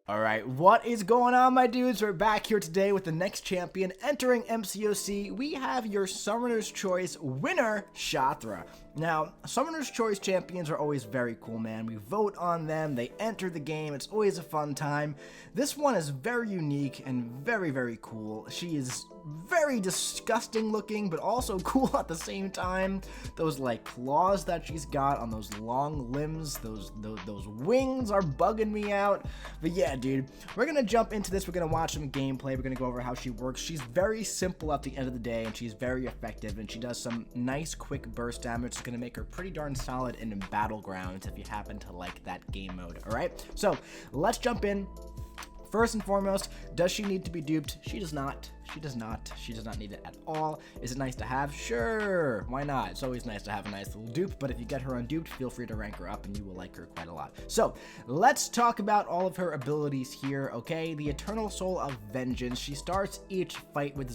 Alright, what is going on, my dudes? We're back here today with the next champion entering MCOC. We have your Summoner's Choice winner, Shathra. Now, Summoner's Choice champions are always very cool, man. We vote on them, they enter the game, it's always a fun time. This one is very unique and very, very cool. She is very disgusting looking, but also cool at the same time. Those, like, claws that she's got on those long limbs, those wings are bugging me out. But yeah, dude, we're gonna jump into this. We're gonna watch some gameplay. We're gonna go over how she works. She's very simple at the end of the day, and she's very effective, and she does some nice quick burst damage. It's gonna make her pretty darn solid in Battlegrounds if you happen to like that game mode. All right, so let's jump in. First and foremost, does she need to be duped? She does not. She does not. She does not need it at all. Is it nice to have? Sure. Why not? It's always nice to have a nice little dupe, but if you get her unduped, feel free to rank her up and you will like her quite a lot. So, let's talk about all of her abilities here, okay? The Eternal Soul of Vengeance. She starts each fight with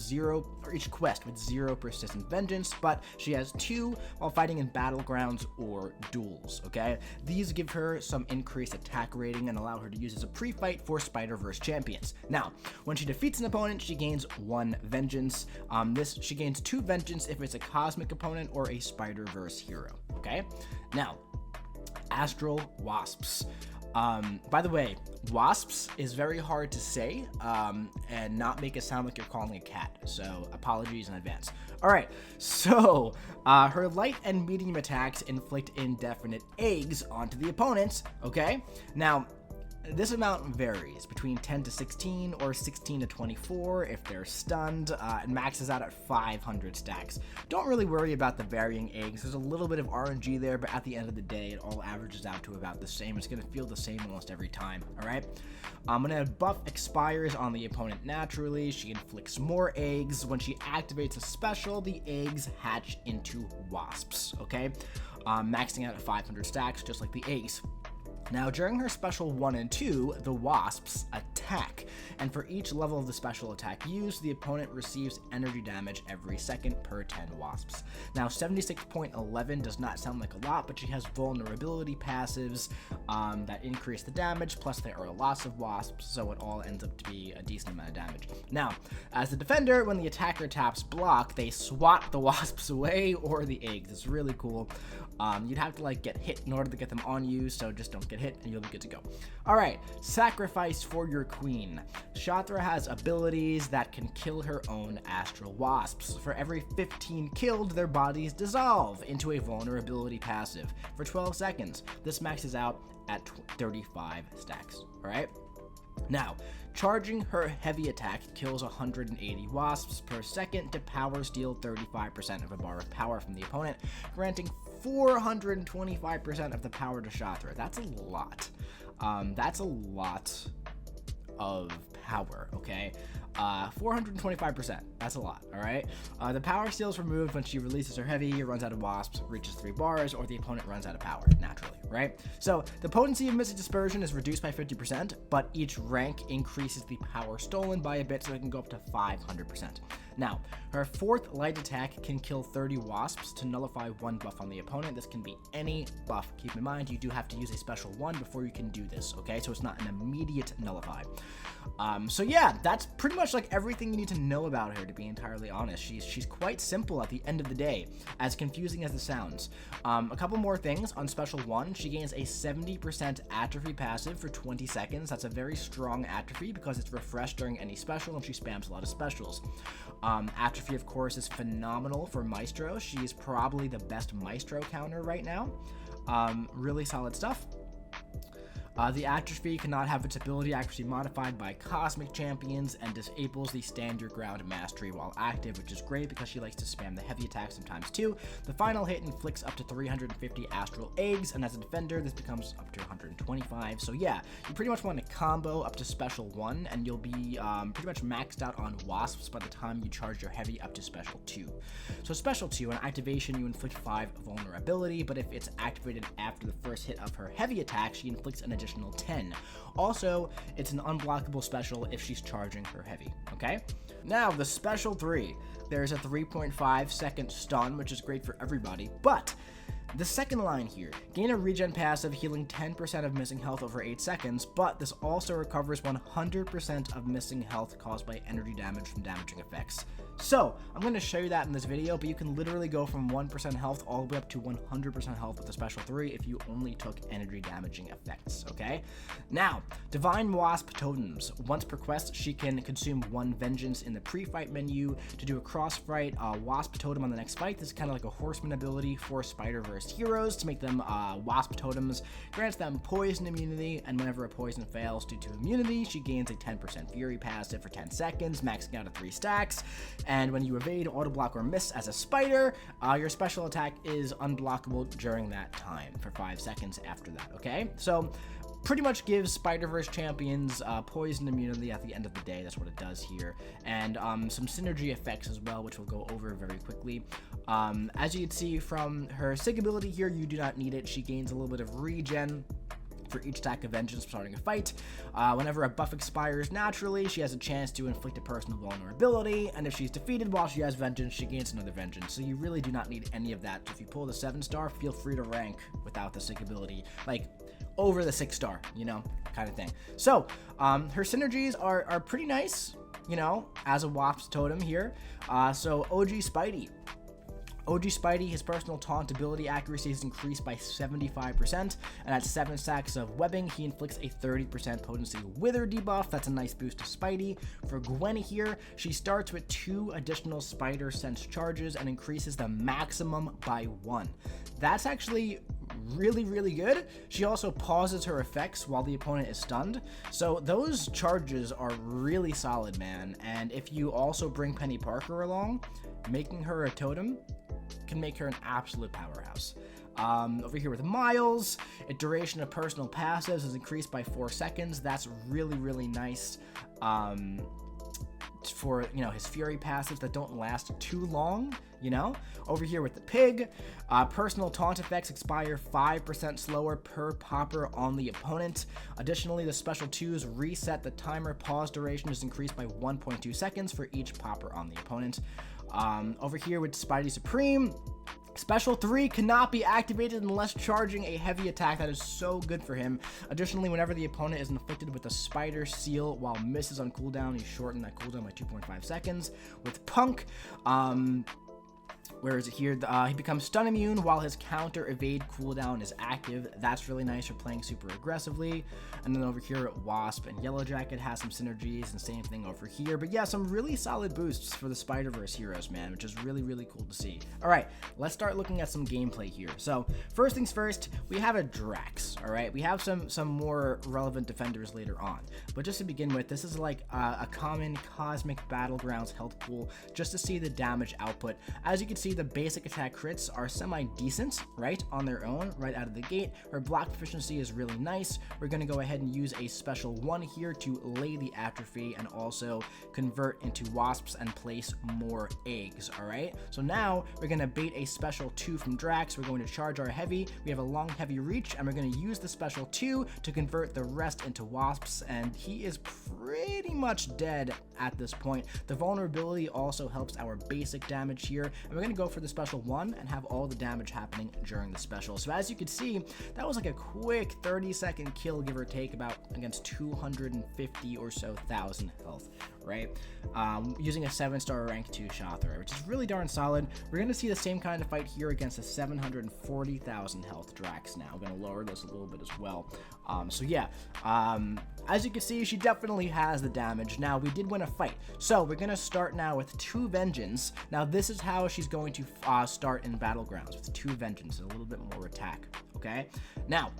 each quest with 0 persistent vengeance, but she has 2 while fighting in Battlegrounds or duels, okay? These give her some increased attack rating and allow her to use as a pre-fight for Spider-Verse champions. Now, when she defeats an opponent, she gains 1 vengeance. She gains 2 vengeance if it's a cosmic opponent or a Spider-Verse hero, okay? Now, Astral Wasps. By the way, wasps is very hard to say and not make it sound like you're calling a cat, so apologies in advance. Alright, so her light and medium attacks inflict indefinite eggs onto the opponents, okay? Now, this amount varies between 10 to 16 or 16 to 24 if they're stunned. It maxes out at 500 stacks. Don't really worry about the varying eggs. There's a little bit of RNG there, but at the end of the day, it all averages out to about the same. It's going to feel the same almost every time, all right? When a buff expires on the opponent naturally, she inflicts more eggs. When she activates a special, the eggs hatch into wasps, okay? Maxing out at 500 stacks, just like the eggs. Now, during her special 1 and 2, the wasps attack, and for each level of the special attack used, the opponent receives energy damage every second per 10 wasps. Now, 76.11 does not sound like a lot, but she has vulnerability passives that increase the damage, plus there are lots of wasps, so it all ends up to be a decent amount of damage. Now, as the defender, when the attacker taps block, they swat the wasps away or the eggs. It's really cool. You'd have to like get hit in order to get them on you, so just don't get hit and you'll be good to go. Alright, sacrifice for your queen. Shathra has abilities that can kill her own astral wasps. For every 15 killed, their bodies dissolve into a vulnerability passive for 12 seconds. This maxes out at 35 stacks. Alright? Now, charging her heavy attack kills 180 wasps per second to power steal 35% of a bar of power from the opponent, granting 425% of the power to Shathra. That's a lot. That's a lot of power, okay? 425%. That's a lot, alright? The power steal is removed when she releases her heavy, runs out of wasps, reaches 3 bars, or the opponent runs out of power, naturally, right? So, the potency of Mystic Dispersion is reduced by 50%, but each rank increases the power stolen by a bit, so it can go up to 500%. Now, her 4th light attack can kill 30 wasps to nullify 1 buff on the opponent. This can be any buff. Keep in mind, you do have to use a special 1 before you can do this, okay? So it's not an immediate nullify. So yeah, that's pretty much like everything you need to know about her, to be entirely honest. She's quite simple at the end of the day, as confusing as it sounds. A couple more things on special 1. She gains a 70% atrophy passive for 20 seconds. That's a very strong atrophy because it's refreshed during any special and she spams a lot of specials. Atrophy, of course, is phenomenal for Maestro. She is probably the best Maestro counter right now. Really solid stuff. The atrophy cannot have its ability accuracy modified by cosmic champions and disables the stand your ground mastery while active, which is great because she likes to spam the heavy attack sometimes too. The final hit inflicts up to 350 astral eggs, and as a defender this becomes up to 125. So yeah, you pretty much want to combo up to special 1 and you'll be pretty much maxed out on wasps by the time you charge your heavy up to special 2. So special 2, on activation you inflict 5 vulnerability, but if it's activated after the first hit of her heavy attack, she inflicts an additional 10. Also, it's an unblockable special if she's charging her heavy, okay? Now, the special 3. There's a 3.5 second stun, which is great for everybody, but The second line here, gain a regen passive healing 10% of missing health over 8 seconds, but this also recovers 100% of missing health caused by energy damage from damaging effects. So, I'm going to show you that in this video, but you can literally go from 1% health all the way up to 100% health with the special 3 if you only took energy damaging effects, okay? Now, Divine Wasp Totems. Once per quest, she can consume 1 Vengeance in the pre-fight menu to do a cross-fight Wasp Totem on the next fight. This is kind of like a Horseman ability for Spider-Verse heroes to make them Wasp Totems. Grants them poison immunity, and whenever a poison fails due to immunity, she gains a 10% Fury passive for 10 seconds, maxing out at 3 stacks. And when you evade, auto block, or miss as a spider, your special attack is unblockable during that time for 5 seconds after that, okay? So, pretty much gives Spider-Verse champions poison immunity at the end of the day. That's what it does here. And some synergy effects as well, which we'll go over very quickly. As you can see from her Sig ability here, you do not need it. She gains a little bit of regen for each attack of vengeance starting a fight. Whenever a buff expires naturally, she has a chance to inflict a personal vulnerability, and if she's defeated while she has vengeance, she gains another vengeance. So you really do not need any of that. If you pull the 7-star, feel free to rank without the Sig ability, like over the 6-star, you know, kind of thing. So her synergies are pretty nice, you know, as a Wasp totem here. So OG Spidey, his personal taunt ability accuracy is increased by 75%, and at 7 stacks of webbing, he inflicts a 30% potency wither debuff. That's a nice boost to Spidey. For Gwen here, she starts with 2 additional spider sense charges and increases the maximum by 1. That's actually really, really good. She also pauses her effects while the opponent is stunned. So those charges are really solid, man. And if you also bring Penny Parker along, making her a totem can make her an absolute powerhouse. Over here with Miles, a duration of personal passives is increased by 4 seconds. That's really, really nice. For, you know, his Fury passives that don't last too long, you know. Over here with the Pig, personal taunt effects expire 5% slower per popper on the opponent. Additionally, the special 2s reset the timer. Pause duration is increased by 1.2 seconds for each popper on the opponent. Over here with Spidey Supreme, Special 3 cannot be activated unless charging a heavy attack. That is so good for him. Additionally, whenever the opponent is inflicted with a Spider Seal while misses on cooldown, you shorten that cooldown by 2.5 seconds. With Punk, where is it here? He becomes stun immune while his counter evade cooldown is active. That's really nice for playing super aggressively. And then over here at Wasp and Yellow Jacket has some synergies, and same thing over here. But yeah, some really solid boosts for the Spider-Verse heroes, man, which is really, really cool to see. All right, let's start looking at some gameplay here. So first things first, we have a Drax, all right? We have some more relevant defenders later on. But just to begin with, this is like a common Cosmic Battlegrounds health pool just to see the damage output. As you can see, the basic attack crits are semi-decent, right, on their own, right out of the gate. Her block proficiency is really nice. We're going to go ahead and use a special 1 here to lay the atrophy and also convert into wasps and place more eggs, all right? So now we're going to bait a special 2 from Drax. We're going to charge our heavy. We have a long heavy reach, and we're going to use the special 2 to convert the rest into wasps, and he is pretty much dead at this point. The vulnerability also helps our basic damage here, and we're going to go for the special 1 and have all the damage happening during the special. So as you can see, that was like a quick 30-second kill, give or take, about against 250 or so thousand health, right? Using a 7-star rank 2 Shathra, which is really darn solid. We're going to see the same kind of fight here against a 740,000 health Drax now. I'm going to lower this a little bit as well. So yeah, as you can see, she definitely has the damage. Now, we did win a fight, so we're going to start now with 2 Vengeance. Now, this is how she's going to start in Battlegrounds, with 2 Vengeance and a little bit more attack, okay? Now,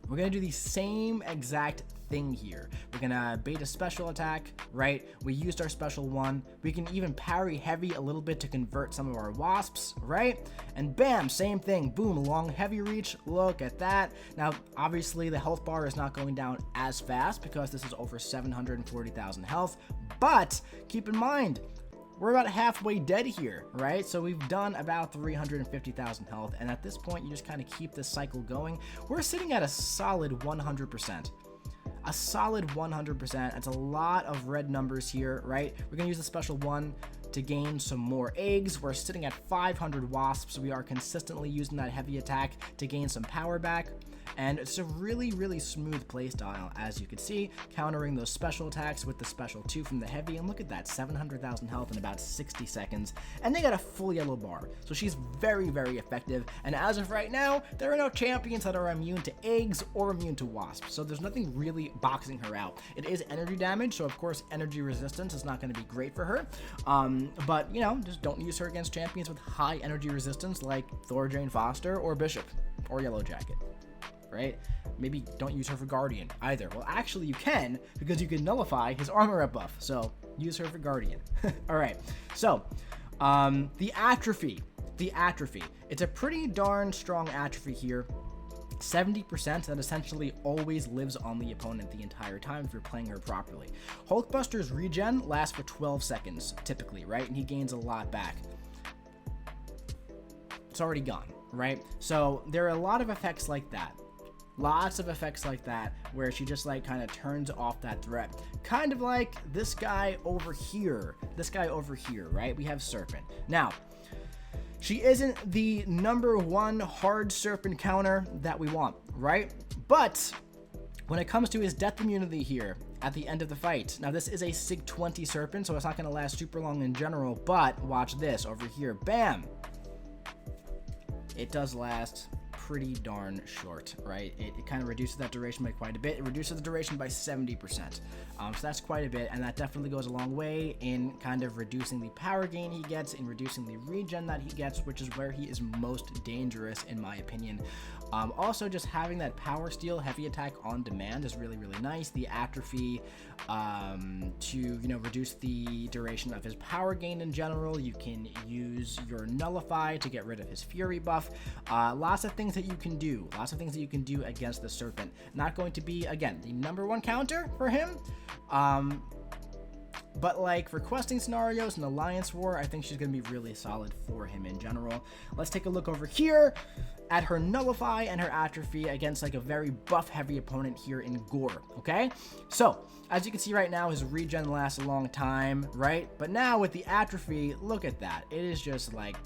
we're going to do the same exact thing here. We're going to bait a special attack, right? We used our special 1. We can even parry heavy a little bit to convert some of our wasps, right? And bam, same thing. Boom, long heavy reach. Look at that. Now, obviously, the health bar is not going down as fast because this is over 740,000 health. But keep in mind, we're about halfway dead here, right? So we've done about 350,000 health, and at this point, you just kind of keep this cycle going. We're sitting at a solid 100%. A solid 100%. That's a lot of red numbers here, right? We're going to use the special 1. to gain some more eggs. We're sitting at 500 wasps. We are consistently using that heavy attack to gain some power back. And it's a really smooth playstyle, as you can see, countering those special attacks with the special 2 from the heavy. And look at that, 700,000 health in about 60 seconds. And they got a full yellow bar. So she's very effective. And as of right now, there are no champions that are immune to eggs or immune to wasps. So there's nothing really boxing her out. It is energy damage, so of course energy resistance is not going to be great for her. But, you know, just don't use her against champions with high energy resistance like Thor Jane Foster or Bishop or Yellow Jacket. Right? Maybe don't use her for Guardian either. Well, actually you can, because you can nullify his armor up buff. So use her for Guardian. All right. So the atrophy. It's a pretty darn strong atrophy here. 70% that essentially always lives on the opponent the entire time if you're playing her properly. Hulkbuster's regen lasts for 12 seconds typically, right? And he gains a lot back. It's already gone, right? So there are a lot of effects like that. Lots of effects like that where she just like kind of turns off that threat. Kind of like this guy over here. Right? We have Serpent. Now, she isn't the #1 hard Serpent counter that we want, right? But when it comes to his death immunity here at the end of the fight, now this is a Sig 20 Serpent, so it's not going to last super long in general, but watch this over here. Bam! It does last pretty darn short, right? It kind of reduces that duration by quite a bit. It reduces the duration by 70%. So that's quite a bit, and that definitely goes a long way in kind of reducing the power gain he gets, in reducing the regen that he gets, which is where he is most dangerous in my opinion. Also, just having that power steal heavy attack on demand is really nice. The atrophy to, you know, reduce the duration of his power gain in general. You can use your nullify to get rid of his fury buff. Lots of things that you can do. Against the Serpent. Not going to be, again, the #1 counter for him. But like for questing scenarios and Alliance War, I think she's going to be really solid for him in general. Let's take a look over here at her nullify and her atrophy against like a very buff heavy opponent here in Gore, okay? So, as you can see right now, his regen lasts a long time, right? But now with the atrophy, look at that. It is just like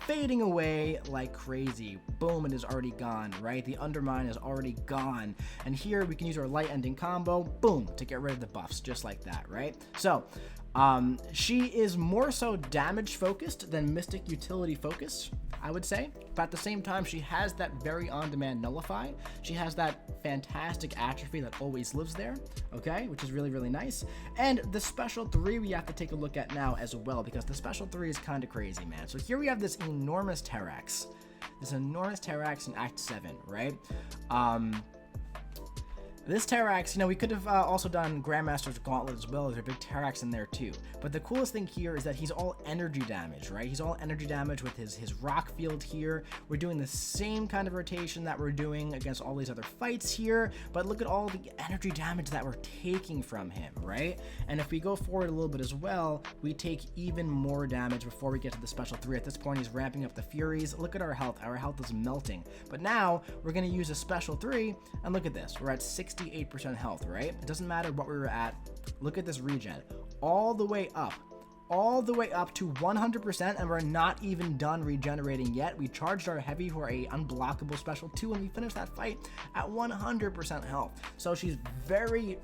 fading away like crazy. Boom, it is already gone, right? The undermine is already gone. And here we can use our light ending combo, boom, to get rid of the buffs, just like that, right? So, she is more so damage focused than mystic utility focused, I would say. But at the same time, she has that very on-demand nullify. She has that fantastic atrophy that always lives there, okay? Which is really nice. And the special 3 we have to take a look at now as well, because the special 3 is kind of crazy, man. So here we have this enormous Terrax. In Act 7, right? This Terrax, you know, we could have also done Grandmaster's Gauntlet as well. There's a big Terrax in there too. But the coolest thing here is that he's all energy damage, right? He's all energy damage with his rock field here. We're doing the same kind of rotation that we're doing against all these other fights here. But look at all the energy damage that we're taking from him, right? And if we go forward a little bit as well, we take even more damage before we get to the special 3. At this point, he's ramping up the Furies. Look at our health. Our health is melting. But now we're going to use a special 3, and look at this. We're at 68% health, right? It doesn't matter what we were at. Look at this regen. All the way up to 100%, and we're not even done regenerating yet. We charged our heavy for a unblockable special 2, and we finished that fight at 100% health. So she's very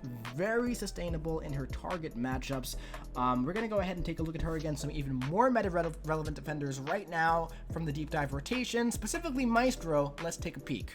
sustainable in her target matchups. We're gonna go ahead and take a look at her against some even more meta relevant defenders right now from the deep dive rotation, specifically Maestro. Let's take a peek.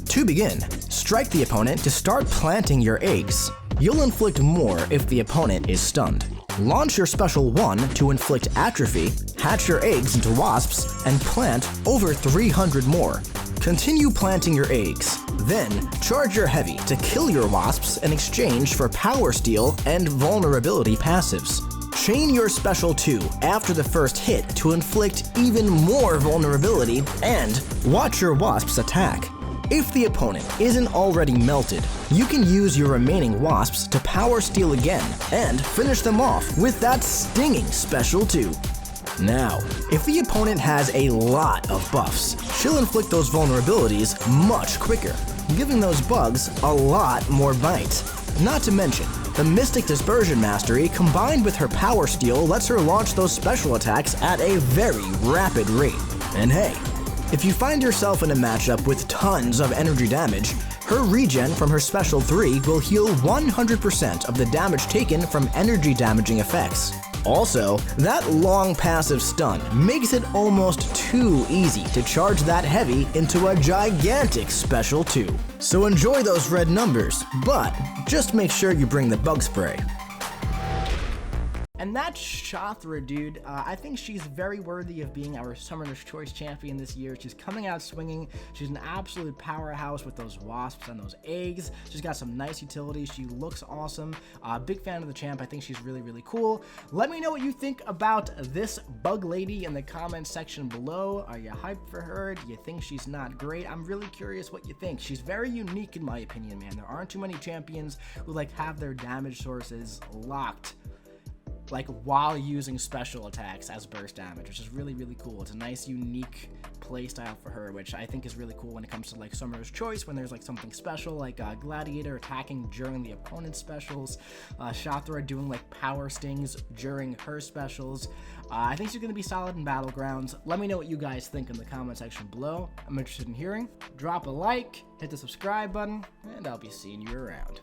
To begin, strike the opponent to start planting your eggs. You'll inflict more if the opponent is stunned. Launch your special 1 to inflict atrophy, hatch your eggs into wasps, and plant over 300 more. Continue planting your eggs. Then, charge your heavy to kill your wasps in exchange for power steal and vulnerability passives. Chain your special 2 after the first hit to inflict even more vulnerability, and watch your wasps attack. If the opponent isn't already melted, you can use your remaining wasps to power steal again and finish them off with that stinging special 2. Now, if the opponent has a lot of buffs, she'll inflict those vulnerabilities much quicker, giving those bugs a lot more bite. Not to mention, The Mystic Dispersion Mastery combined with her Power Steal lets her launch those special attacks at a very rapid rate. And hey, if you find yourself in a matchup with tons of energy damage, her regen from her Special 3 will heal 100% of the damage taken from energy damaging effects. Also, that long passive stun makes it almost too easy to charge that heavy into a gigantic Special 2. So enjoy those red numbers, but just make sure you bring the bug spray. And that's Shathra, dude. I think she's very worthy of being our Summoner's Choice champion this year. She's coming out swinging. She's an absolute powerhouse with those wasps and those eggs. She's got some nice utility. She looks awesome. Big fan of the champ. I think she's really, really cool. Let me know what you think about this bug lady in the comments section below. Are you hyped for her? Do you think she's not great? I'm really curious what you think. She's very unique in my opinion, man. There aren't too many champions who like have their damage sources locked like while using special attacks as burst damage, which is really, really cool. It's a nice, unique play style for her, which I think is really cool when it comes to like Summoner's Choice, when there's like something special, like Gladiator attacking during the opponent's specials, Shathra doing like power stings during her specials. I think she's going to be solid in Battlegrounds. Let me know what you guys think in the comment section below. I'm interested in hearing. Drop a like, hit the subscribe button, and I'll be seeing you around.